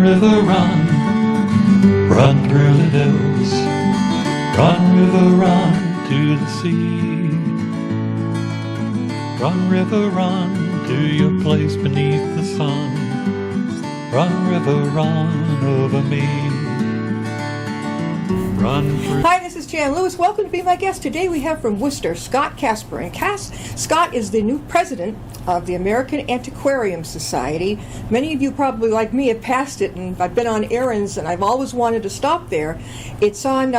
river, run, run through the hills. Run, river, run to the sea. Run, river, run to your place beneath the sun. Run, river, run over me. Run through... Hi, this is Jan Lewis. Welcome to Be My Guest. Today we have from Worcester, Scott Casper. And Scott is the new president of the American Antiquarium Society. Many of you probably, like me, have passed it, and I've been on errands, and I've always wanted to stop there. It's on...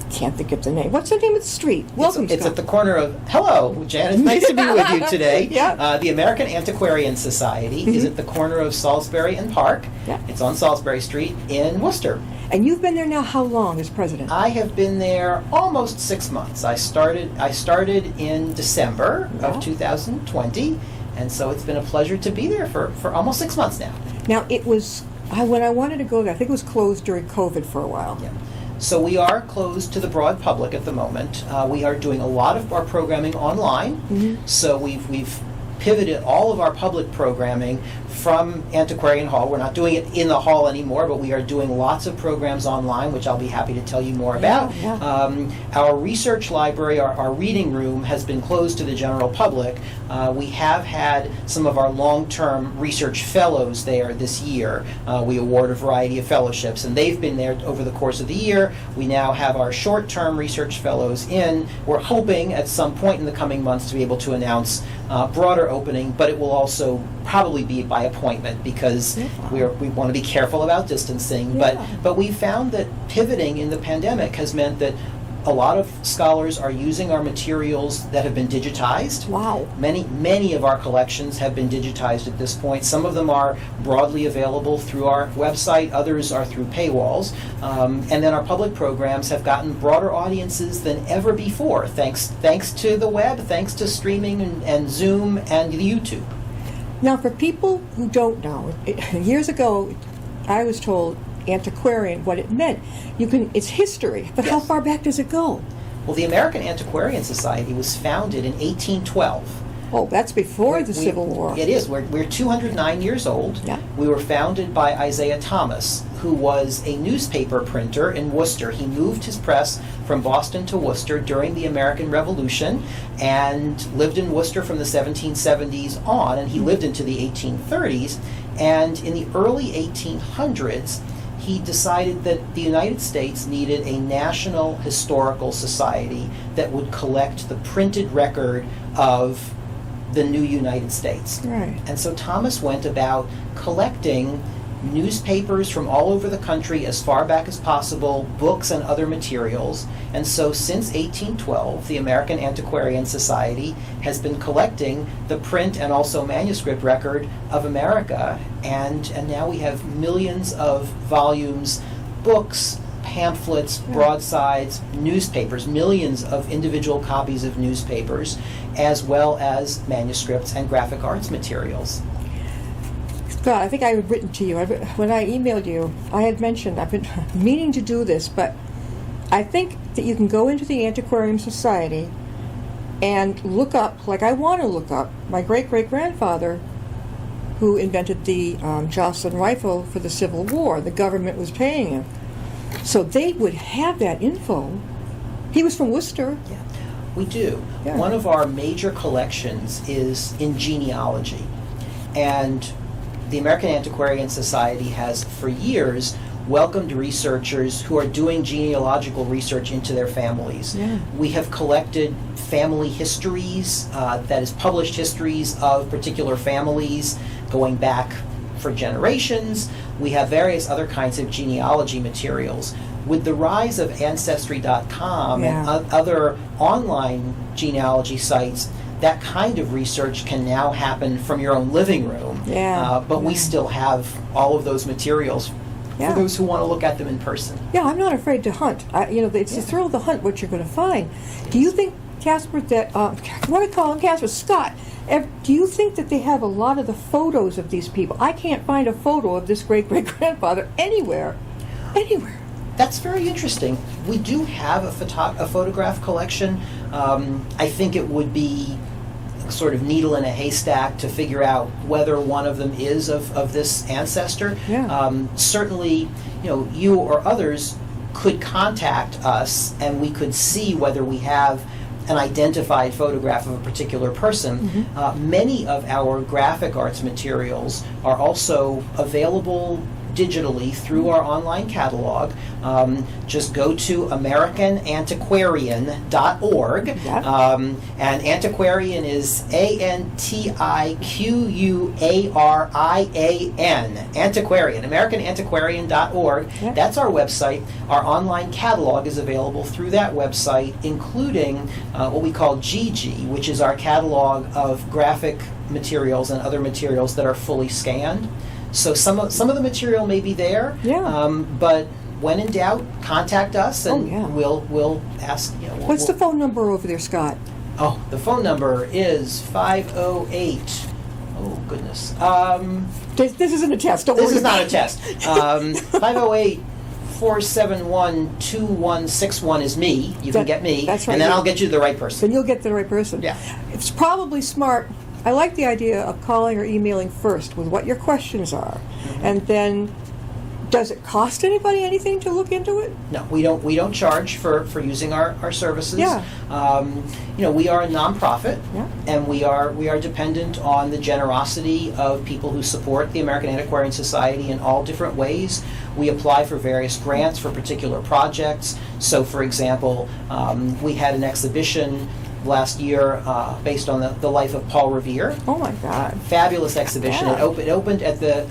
can't think of the name. What's the name of the street? Welcome, It's at the corner of... Hello, Jan. It's nice to be with you today. Yeah. The American Antiquarian Society is at the corner of Salisbury and Park. Yeah. It's on Salisbury Street in Worcester. And you've been there now how long as president? I have been there almost 6 months. I started in December of 2020, and so it's been a pleasure to be there for almost 6 months now. Now, it was... when I wanted to go there, I think it was closed during COVID for a while. Yeah. So we are closed to the broad public at the moment. We are doing a lot of our programming online. So we've pivoted all of our public programming from Antiquarian Hall. We're not doing it in the hall anymore, but we are doing lots of programs online, which I'll be happy to tell you more about. Our research library, our reading room, has been closed to the general public. We have had some of our long-term research fellows there this year. We award a variety of fellowships, and they've been there over the course of the year. We now have our short-term research fellows in. We're hoping at some point in the coming months to be able to announce broader opening, but it will also probably be by appointment because we want to be careful about distancing. But we found that pivoting in the pandemic has meant that a lot of scholars are using our materials that have been digitized. Wow. Many of our collections have been digitized at this point. Some of them are broadly available through our website, others are through paywalls. And then our public programs have gotten broader audiences than ever before, thanks to the web, thanks to streaming and Zoom and YouTube. Now, for people who don't know, years ago, I was told antiquarian, what it meant. It's history, but how far back does it go? Well, the American Antiquarian Society was founded in 1812. Oh, that's before the Civil War. It is. We're 209 years old. Yeah. We were founded by Isaiah Thomas, who was a newspaper printer in Worcester. He moved his press from Boston to Worcester during the American Revolution and lived in Worcester from the 1770s on, and he lived into the 1830s. And in the early 1800s, he decided that the United States needed a national historical society that would collect the printed record of the new United States. Right. And so Thomas went about collecting newspapers from all over the country as far back as possible, books and other materials. And so since 1812, the American Antiquarian Society has been collecting the print and also manuscript record of America. And now we have millions of volumes, books, pamphlets, broadsides, newspapers, millions of individual copies of newspapers, as well as manuscripts and graphic arts materials. Scott, I think I had written to you, when I emailed you, I had mentioned, I've been meaning to do this, but I think that you can go into the Antiquarium Society and look up, like I want to look up, my great-great-grandfather who invented the Jocelyn rifle for the Civil War. The government was paying him. So they would have that info. He was from Worcester. Yeah, we do. Yeah. One of our major collections is in genealogy. And the American Antiquarian Society has, for years, welcomed researchers who are doing genealogical research into their families. Yeah. We have collected family histories, that is, published histories of particular families going back for generations. We have various other kinds of genealogy materials. With the rise of Ancestry.com and other online genealogy sites, that kind of research can now happen from your own living room. But we still have all of those materials for those who want to look at them in person. Yeah, I'm not afraid to hunt. It's the thrill of the hunt, what you're going to find. Do you think, Casper, that, what do I call him, Casper, Scott, do you think that they have a lot of the photos of these people? I can't find a photo of this great-great-grandfather anywhere. That's very interesting. We do have a photograph collection. I think it would be sort of needle in a haystack to figure out whether one of them is of this ancestor. Yeah. Certainly, you or others could contact us and we could see whether we have an identified photograph of a particular person. Many of our graphic arts materials are also available digitally through our online catalog. Just go to AmericanAntiquarian.org. Yep. And Antiquarian is ANTIQUARIAN. Antiquarian. AmericanAntiquarian.org. Yep. That's our website. Our online catalog is available through that website, including what we call GG, which is our catalog of graphic materials and other materials that are fully scanned. So some of the material may be there, but when in doubt, contact us and we'll ask. What's the phone number over there, Scott? Oh, the phone number is 508. Oh goodness. This isn't a test. Don't This worry is not about a test. 508-471-2161 is me. You can get me, that's right. and then I'll get you the right person. Then you'll get the right person. Yeah. It's probably smart. I like the idea of calling or emailing first with what your questions are, and then does it cost anybody anything to look into it? No, we don't charge for using our services. Yeah. We are a nonprofit, Yeah. and we are dependent on the generosity of people who support the American Antiquarian Society in all different ways. We apply for various grants for particular projects. So, for example, we had an exhibition last year based on the life of Paul Revere. Oh my God. Fabulous exhibition. Yeah. It opened at the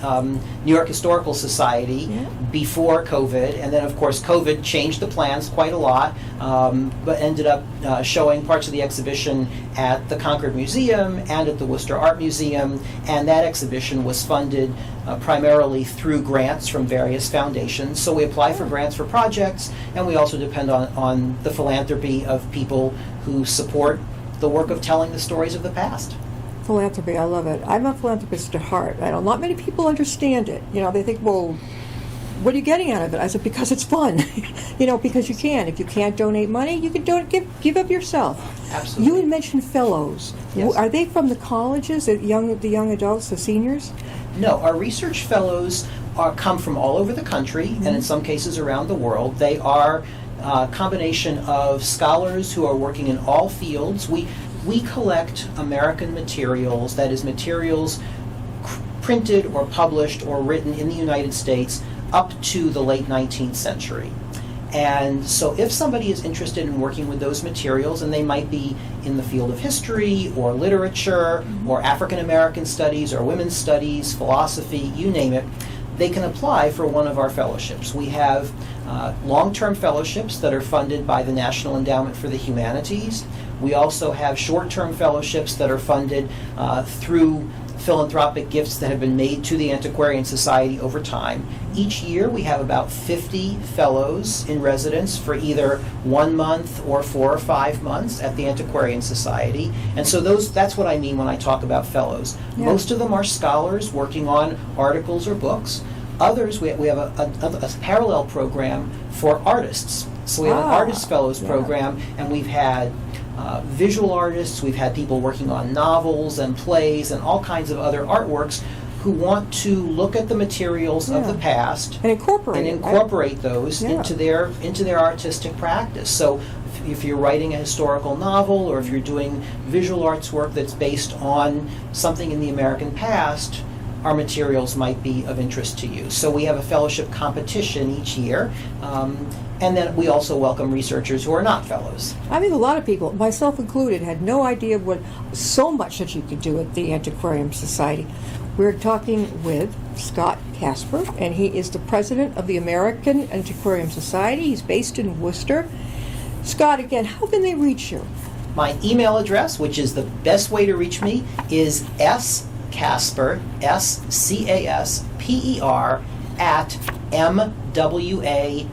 New York Historical Society before COVID, and then of course COVID changed the plans quite a lot, but ended up showing parts of the exhibition at the Concord Museum and at the Worcester Art Museum, and that exhibition was funded primarily through grants from various foundations. So we apply for grants for projects, and we also depend on the philanthropy of people who support the work of telling the stories of the past. Philanthropy, I love it. I'm a philanthropist at heart. I know not many people understand it. They think, well, what are you getting out of it? I said, because it's fun. Because you can. If you can't donate money, you can give up yourself. Absolutely. You had mentioned fellows. Yes. Are they from the colleges, the young adults, the seniors? No, our research fellows come from all over the country, and in some cases around the world. They are a combination of scholars who are working in all fields. We collect American materials, that is materials printed or published or written in the United States up to the late 19th century. And so if somebody is interested in working with those materials, and they might be in the field of history or literature or African American studies or women's studies, philosophy, you name it, they can apply for one of our fellowships. We have long-term fellowships that are funded by the National Endowment for the Humanities. We also have short-term fellowships that are funded through philanthropic gifts that have been made to the Antiquarian Society over time. Each year we have about 50 fellows in residence for either 1 month or 4 or 5 months at the Antiquarian Society. And so that's what I mean when I talk about fellows. Yeah. Most of them are scholars working on articles or books. Others, we have a parallel program for artists. So we have an Artist Fellows program, and we've had visual artists, we've had people working on novels and plays and all kinds of other artworks who want to look at the materials of the past and incorporate those into their artistic practice. So if you're writing a historical novel, or if you're doing visual arts work that's based on something in the American past, our materials might be of interest to you. So we have a fellowship competition each year, and then we also welcome researchers who are not fellows. I think a lot of people, myself included, had no idea so much that you could do at the Antiquarium Society. We're talking with Scott Casper, and he is the president of the American Antiquarium Society. He's based in Worcester. Scott, again, how can they reach you? My email address, which is the best way to reach me, is Casper, SCASPER, at MWA.org.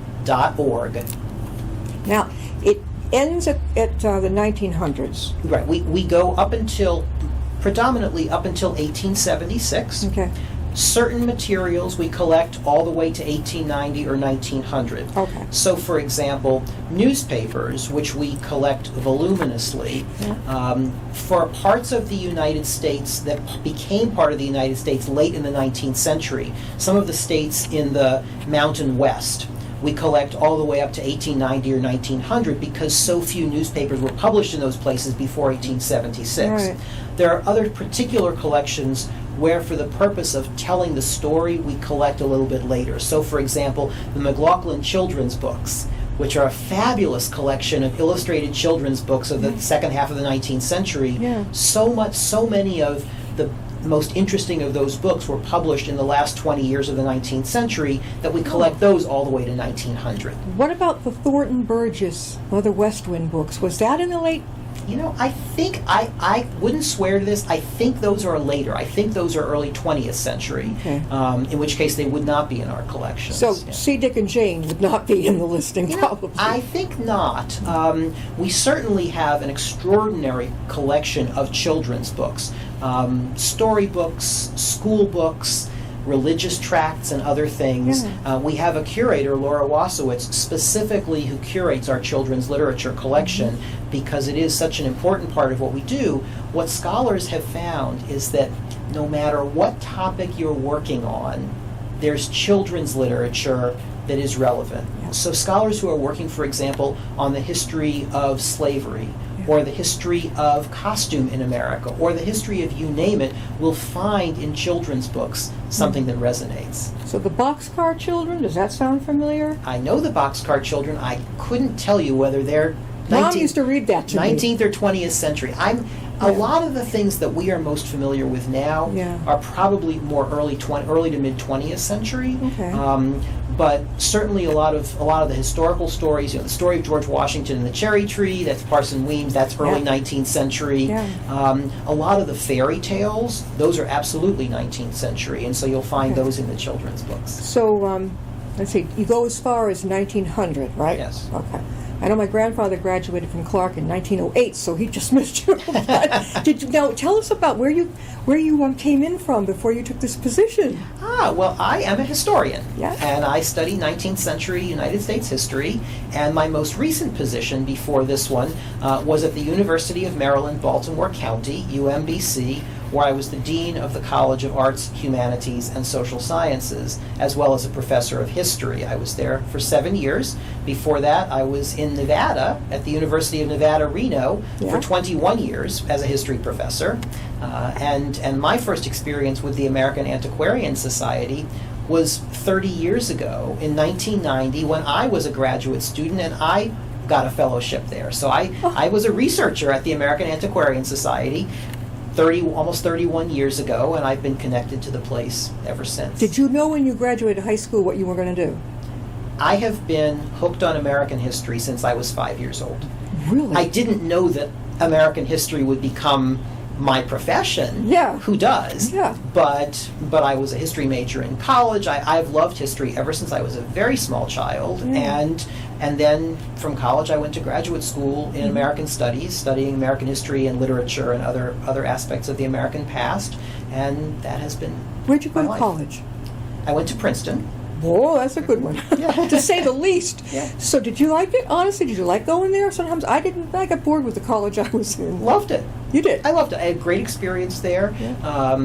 Now, it ends at the 1900s. Right. We go predominantly up until 1876. Okay. Certain materials we collect all the way to 1890 or 1900. Okay. So, for example, newspapers, which we collect voluminously, for parts of the United States that became part of the United States late in the 19th century, some of the states in the Mountain West, we collect all the way up to 1890 or 1900 because so few newspapers were published in those places before 1876. Right. There are other particular collections where, for the purpose of telling the story, we collect a little bit later. So, for example, the McLaughlin children's books, which are a fabulous collection of illustrated children's books of the second half of the 19th century. Yeah. So many of the most interesting of those books were published in the last 20 years of the 19th century that we collect those all the way to 1900. What about the Thornton Burgess, other West Wind books? Was that in the late? You know, I think, I wouldn't swear to this, I think those are later. I think those are early 20th century, Okay. In which case they would not be in our collections. So Yeah. C. Dick and Jane would not be in the listing, You know, probably. I think not. We certainly have an extraordinary collection of children's books, storybooks, school books, religious tracts, and other things. Yeah. We have a curator, Laura Wasowitz, specifically who curates our children's literature collection because it is such an important part of what we do. What scholars have found is that no matter what topic you're working on, there's children's literature that is relevant. Yeah. So scholars who are working, for example, on the history of slavery, or the history of costume in America, or the history of you name it, will find in children's books something that resonates. So the Boxcar Children, does that sound familiar? I know the Boxcar Children. I couldn't tell you whether they're Mom used to read that to me. 19th or 20th century. A lot of the things that we are most familiar with now Yeah. are probably more early to mid 20th century. Okay. But certainly a lot of the historical stories, the story of George Washington and the cherry tree, that's Parson Weems, that's early Yeah. 19th century. Yeah. A lot of the fairy tales, those are absolutely 19th century, and so you'll find Okay. those in the children's books. So, let's see, you go as far as 1900, right? Yes. Okay. I know my grandfather graduated from Clark in 1908, so he just missed you. But now tell us about where you came in from before you took this position. Well, I am a historian, Yeah. and I study 19th century United States history, and my most recent position before this one was at the University of Maryland, Baltimore County, UMBC, where I was the Dean of the College of Arts, Humanities, and Social Sciences, as well as a professor of history. I was there for 7 years. Before that, I was in Nevada, at the University of Nevada, Reno, Yeah. for 21 years as a history professor. And my first experience with the American Antiquarian Society was 30 years ago, in 1990, when I was a graduate student, and I got a fellowship there. So I was a researcher at the American Antiquarian Society, almost 31 years ago, and I've been connected to the place ever since. Did you know when you graduated high school what you were going to do? I have been hooked on American history since I was 5 years old. Really? I didn't know that American history would become my profession. Yeah. Who does? Yeah. But I was a history major in college. I've loved history ever since I was a very small child. Yeah. And then from college I went to graduate school in American Studies, studying American history and literature and other aspects of the American past. And that has been Where'd you go my to life. college? I went to Princeton. Whoa, that's a good one, to say the least. Yeah. So did you like it? Honestly, did you like going there? Sometimes I didn't. I got bored with the college I was in. Loved it. You did? I loved it. I had great experience there. Yeah.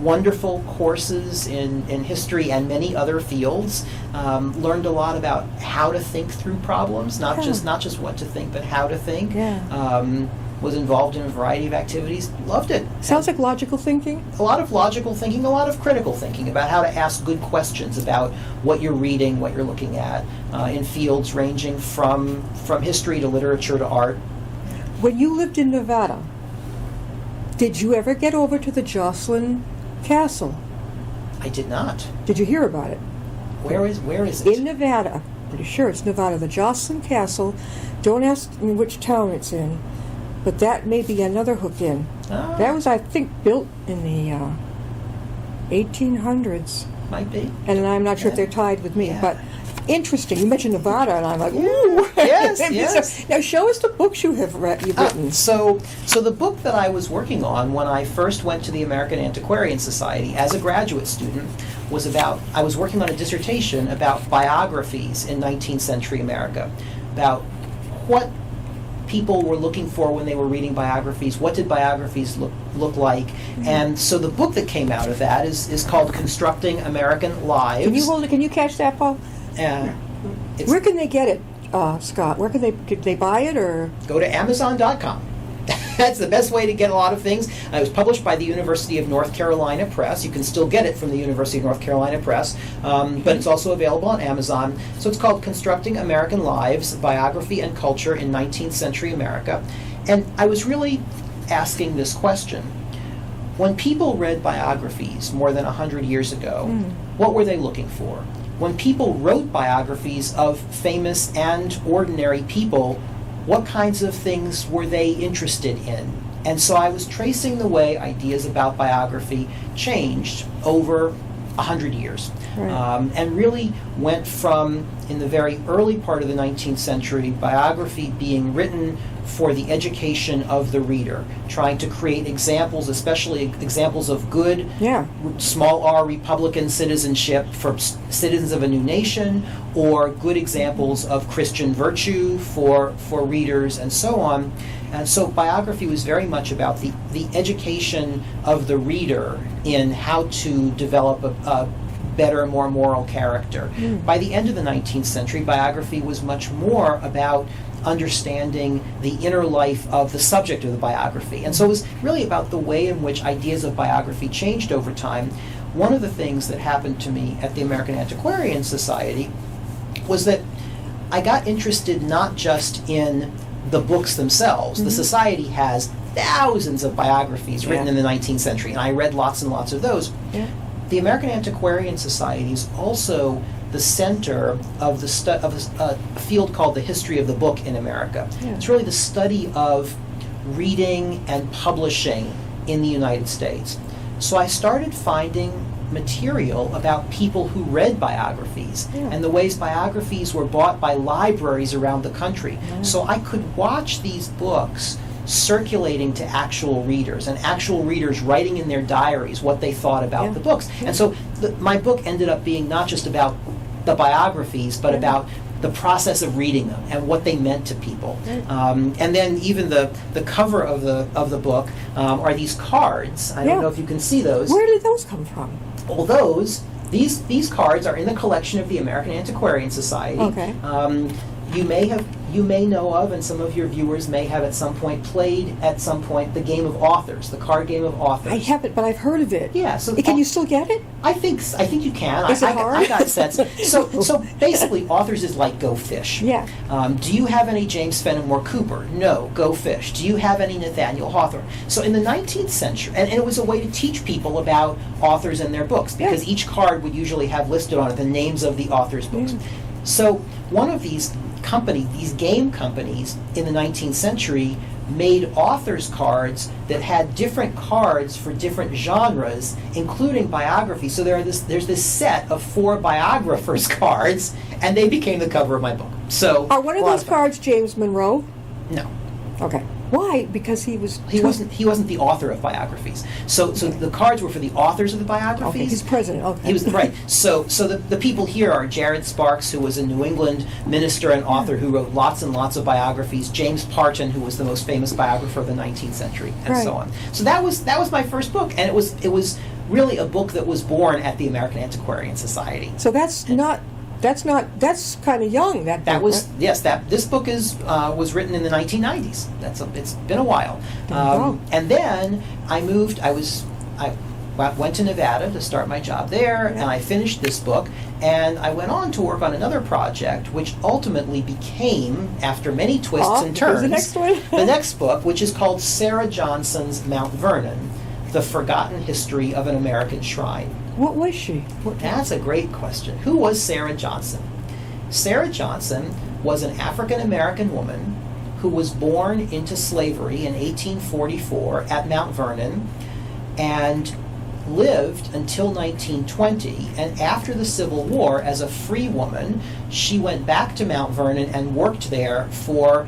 Wonderful courses in history and many other fields. Learned a lot about how to think through problems, not Yeah. just what to think, but how to think. Yeah. Was involved in a variety of activities. Loved it. Sounds like logical thinking. A lot of logical thinking, a lot of critical thinking about how to ask good questions about what you're reading, what you're looking at, in fields ranging from history to literature to art. When you lived in Nevada, did you ever get over to the Jocelyn Castle? I did not. Did you hear about it? Where is it? In Nevada. Pretty sure it's Nevada. The Jocelyn Castle. Don't ask me which town it's in, but that may be another hook in. Ah. That was, I think, built in the 1800s. Might be. And I'm not sure if Yeah. they're tied with me, Yeah. but interesting. You mentioned Nevada, and I'm like, ooh. Yes, So, yes. now show us the books you've written. So the book that I was working on when I first went to the American Antiquarian Society as a graduate student was I was working on a dissertation about biographies in 19th century America, about what people were looking for when they were reading biographies, what did biographies look like, and so the book that came out of that is called Constructing American Lives. Can you hold it? Can you catch that, Paul? Where can they get it, Scott? Where can they buy it, or go to Amazon.com. That's the best way to get a lot of things. It was published by the University of North Carolina Press. You can still get it from the University of North Carolina Press, but it's also available on Amazon. So it's called Constructing American Lives, Biography and Culture in 19th Century America. And I was really asking this question. When people read biographies more than 100 years ago, what were they looking for? When people wrote biographies of famous and ordinary people, what kinds of things were they interested in? And so I was tracing the way ideas about biography changed over 100 years. Right. And really went from, in the very early part of the 19th century, biography being written for the education of the reader, trying to create examples, especially examples of good, small r, Republican citizenship for citizens of a new nation, or good examples of Christian virtue for readers, and so on. And so biography was very much about the education of the reader in how to develop a better, more moral character. By the end of the 19th century, biography was much more about understanding the inner life of the subject of the biography. And so it was really about the way in which ideas of biography changed over time. One of the things that happened to me at the American Antiquarian Society was that I got interested not just in the books themselves. The society has thousands of biographies written in the 19th century, and I read lots and lots of those. The American Antiquarian Society is also the center of a field called the history of the book in America. It's really the study of reading and publishing in the United States. So I started finding material about people who read biographies and the ways biographies were bought by libraries around the country. So I could watch these books circulating to actual readers, and actual readers writing in their diaries what they thought about the books. And so my book ended up being not just about the biographies, but about the process of reading them and what they meant to people. And then even the cover of the book are these cards. I don't know if you can see those. Where did those come from? Well, these cards are in the collection of the American Antiquarian Society. Okay. You may know of, and some of your viewers may have at some point played the game of authors, the card game of authors. I haven't, but I've heard of it. Yeah. So can you still get it? I think you can. Is it hard? I got sets. So basically, authors is like Go Fish. Yeah. Do you have any James Fenimore Cooper? No. Go Fish. Do you have any Nathaniel Hawthorne? So in the 19th century, and it was a way to teach people about authors and their books, because each card would usually have listed on it the names of the author's books. So one of these game companies in the 19th century made authors cards that had different cards for different genres, including biography. So there's this set of 4 biographers cards, and they became the cover of my book. So are one of those cards James Monroe? No. Okay. Why? Because he wasn't the author of biographies. So the cards were for the authors of the biographies. Okay, he's president. Okay. He was right. So the people here are Jared Sparks, who was a New England minister and author who wrote lots and lots of biographies. James Parton, who was the most famous biographer of the 19th century, and so on. So that was my first book, and it was really a book that was born at the American Antiquarian Society. So that's kind of young. This book was written in the 1990s. It's been a while. And then I moved. I went to Nevada to start my job there, and I finished this book, and I went on to work on another project, which ultimately became, after many twists and turns, the next one. the next book, which is called Sarah Johnson's Mount Vernon: The Forgotten History of an American Shrine. What was she? That's a great question. Who was Sarah Johnson? Sarah Johnson was an African-American woman who was born into slavery in 1844 at Mount Vernon, and lived until 1920, and after the Civil War, as a free woman, she went back to Mount Vernon and worked there for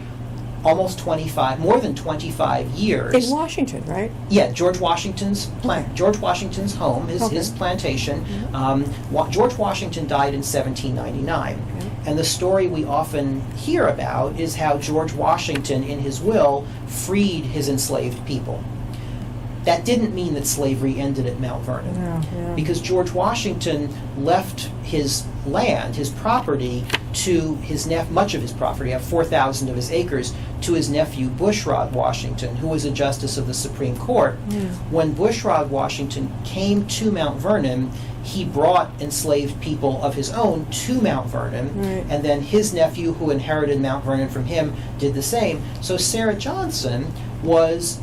almost more than 25 years. In Washington, right? Yeah, George Washington's home, his plantation. George Washington died in 1799. Okay. And the story we often hear about is how George Washington, in his will, freed his enslaved people. That didn't mean that slavery ended at Mount Vernon, because George Washington left his land, his property, to his much of his property, 4,000 of his acres, to his nephew Bushrod Washington, who was a justice of the Supreme Court. When Bushrod Washington came to Mount Vernon, he brought enslaved people of his own to Mount Vernon, and then his nephew, who inherited Mount Vernon from him, did the same. So Sarah Johnson was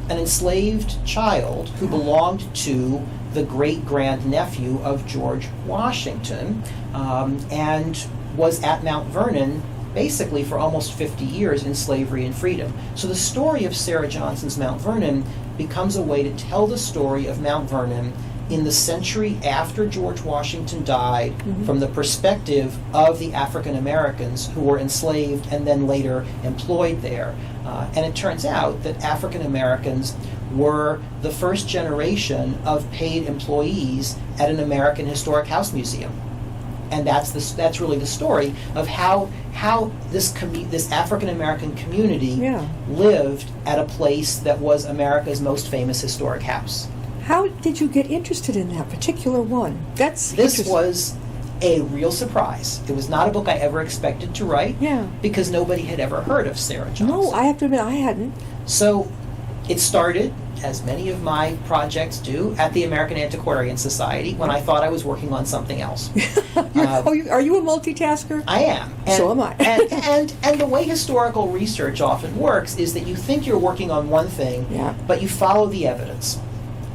an enslaved child who belonged to the great-grandnephew of George Washington, and was at Mount Vernon basically for almost 50 years in slavery and freedom. So the story of Sarah Johnson's Mount Vernon becomes a way to tell the story of Mount Vernon in the century after George Washington died, from the perspective of the African Americans who were enslaved and then later employed there. And it turns out that African Americans were the first generation of paid employees at an American Historic House Museum. And that's really the story of how this African American community lived at a place that was America's most famous historic house. How did you get interested in that particular one? This was a real surprise. It was not a book I ever expected to write, because nobody had ever heard of Sarah Johnson. No, I have to admit I hadn't. So it started, as many of my projects do, at the American Antiquarian Society when I thought I was working on something else. Are you a multitasker? I am. And, so am I. and the way historical research often works is that you think you're working on one thing, but you follow the evidence.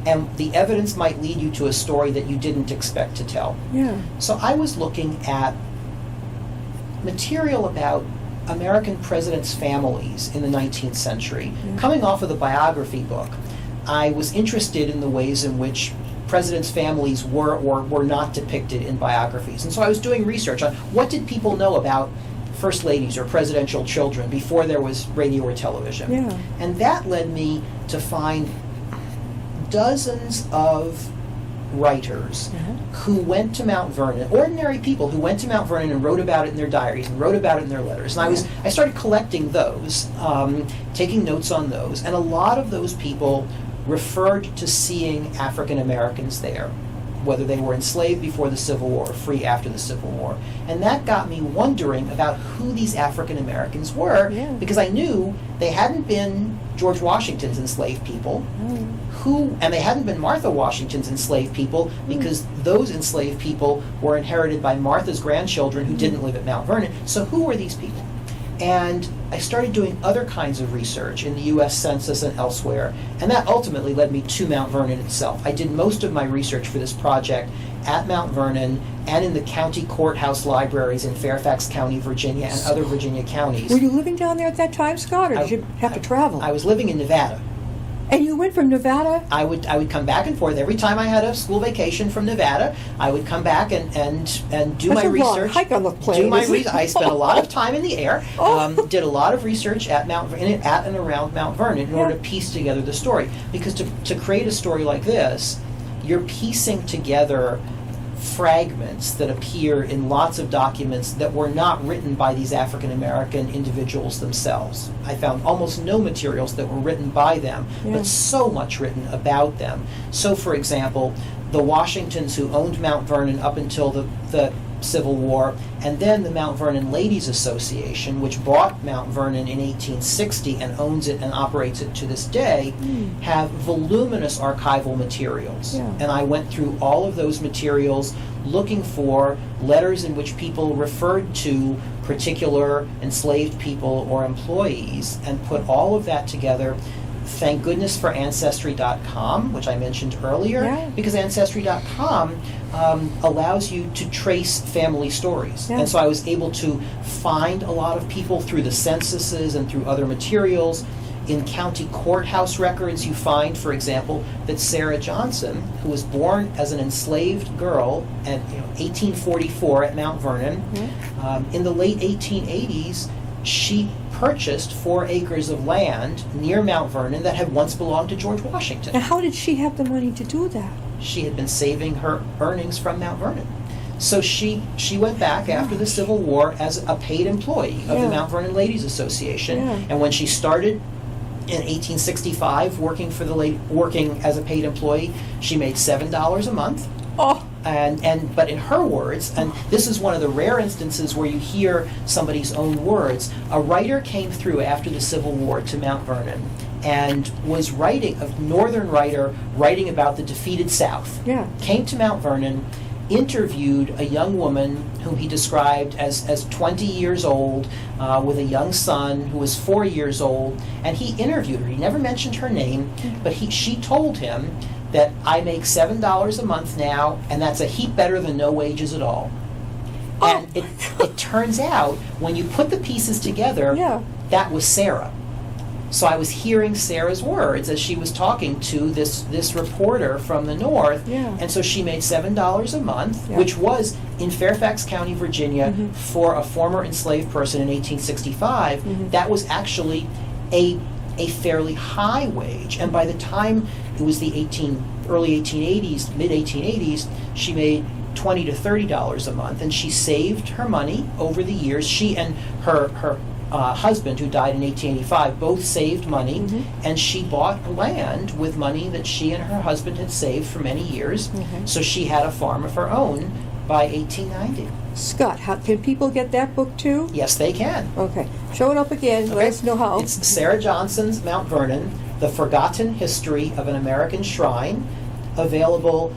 And the evidence might lead you to a story that you didn't expect to tell. So I was looking at material about American presidents' families in the 19th century. Coming off of the biography book, I was interested in the ways in which presidents' families were or were not depicted in biographies. And so I was doing research on what did people know about first ladies or presidential children before there was radio or television. And that led me to find dozens of writers who went to Mount Vernon, ordinary people who went to Mount Vernon and wrote about it in their diaries and wrote about it in their letters. And I started collecting those, taking notes on those, and a lot of those people referred to seeing African Americans there, whether they were enslaved before the Civil War or free after the Civil War. And that got me wondering about who these African Americans were, because I knew they hadn't been George Washington's enslaved people, and they hadn't been Martha Washington's enslaved people, because those enslaved people were inherited by Martha's grandchildren who didn't live at Mount Vernon. So who were these people? And I started doing other kinds of research in the U.S. Census and elsewhere, and that ultimately led me to Mount Vernon itself. I did most of my research for this project at Mount Vernon and in the county courthouse libraries in Fairfax County, Virginia, and other Virginia counties. Were you living down there at that time, Scott, or did you have to travel? I was living in Nevada. And you went from Nevada? I would come back and forth every time I had a school vacation from Nevada. I would come back and do my research. That's a long hike on the plane. I spent a lot of time in the air. Did a lot of research at and around Mount Vernon in order to piece together the story. Because to create a story like this, you're piecing together fragments that appear in lots of documents that were not written by these African American individuals themselves. I found almost no materials that were written by them, but so much written about them. So, for example, the Washingtons who owned Mount Vernon up until the Civil War, and then the Mount Vernon Ladies Association, which bought Mount Vernon in 1860 and owns it and operates it to this day, have voluminous archival materials. And I went through all of those materials looking for letters in which people referred to particular enslaved people or employees, and put all of that together. Thank goodness for Ancestry.com, which I mentioned earlier, because Ancestry.com allows you to trace family stories. And so I was able to find a lot of people through the censuses and through other materials In county courthouse records, you find, for example, that Sarah Johnson, who was born as an enslaved girl in 1844 at Mount Vernon, in the late 1880s, she purchased 4 acres of land near Mount Vernon that had once belonged to George Washington. Now, how did she have the money to do that? She had been saving her earnings from Mount Vernon. So she went back after the Civil War as a paid employee of the Mount Vernon Ladies Association. And when she started in 1865 working as a paid employee, she made $7 a month. Oh. But in her words, and this is one of the rare instances where you hear somebody's own words, a writer came through after the Civil War to Mount Vernon and was writing, a northern writer writing about the defeated South. Came to Mount Vernon, interviewed a young woman whom he described as 20 years old, with a young son who was 4 years old, and he interviewed her. He never mentioned her name, but she told him that I make $7 a month now, and that's a heap better than no wages at all. And it turns out, when you put the pieces together, that was Sarah. So I was hearing Sarah's words as she was talking to this reporter from the north, and so she made $7 a month, which was, in Fairfax County, Virginia, for a former enslaved person in 1865, that was actually a fairly high wage. And by the time it was the early 1880s, mid 1880s, she made $20 to $30 a month, and she saved her money over the years. She and her husband, who died in 1885, both saved money, and she bought land with money that she and her husband had saved for many years. So she had a farm of her own by 1890. Scott, can people get that book too? Yes, they can. Okay. Show it up again. Let us know how. It's Sarah Johnson's Mount Vernon, The Forgotten History of an American Shrine. Available.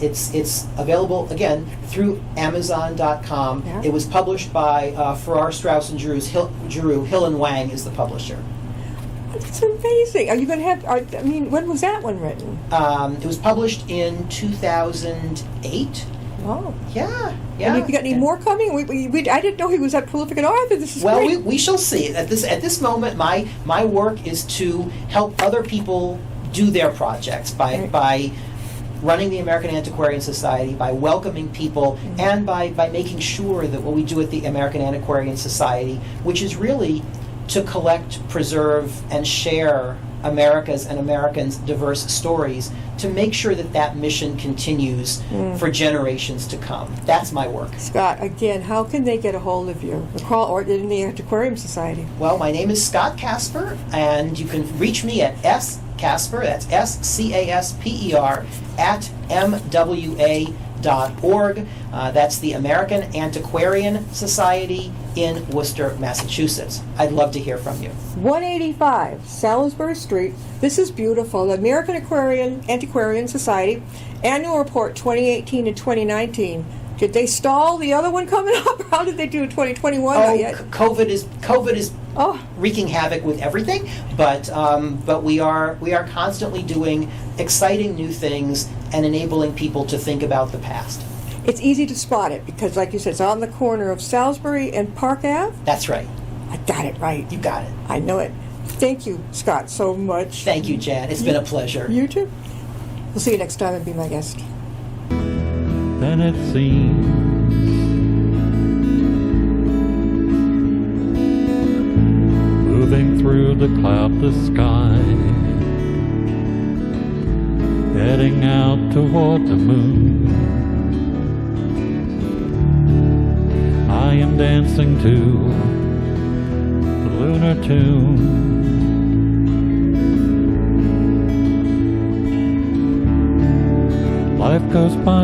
It's available again through Amazon.com. It was published by Farrar, Straus and Giroux. Hill and Wang is the publisher. That's amazing. Are you going to have? When was that one written? It was published in 2008. Wow. Yeah. And have you got any more coming? I didn't know he was that prolific an author. This is great. We shall see. At this moment, my work is to help other people do their projects by running the American Antiquarian Society, by welcoming people, and by making sure that what we do at the American Antiquarian Society, which is really to collect, preserve, and share America's and Americans' diverse stories, to make sure that mission continues for generations to come. That's my work. Scott, again, how can they get a hold of you? Or in the Antiquarium Society? Well, my name is Scott Casper, and you can reach me at Casper, that's SCASPER, at MWA.org. That's the American Antiquarian Society in Worcester, Massachusetts. I'd love to hear from you. 185 Salisbury Street. This is beautiful. The American Antiquarian Society Annual Report 2018 and 2019. Did they stall the other one coming up? How did they do 2021? COVID is wreaking havoc with everything, but we are constantly doing exciting new things and enabling people to think about the past. It's easy to spot it because, like you said, it's on the corner of Salisbury and Park Ave. That's right. I got it right. You got it. I know it. Thank you, Scott, so much. Thank you, Jan. It's been a pleasure. You too. We'll see you next time and be my guest. Then it seems moving through the cloudless sky, heading out toward the moon. I am dancing to the lunar tune. Life goes by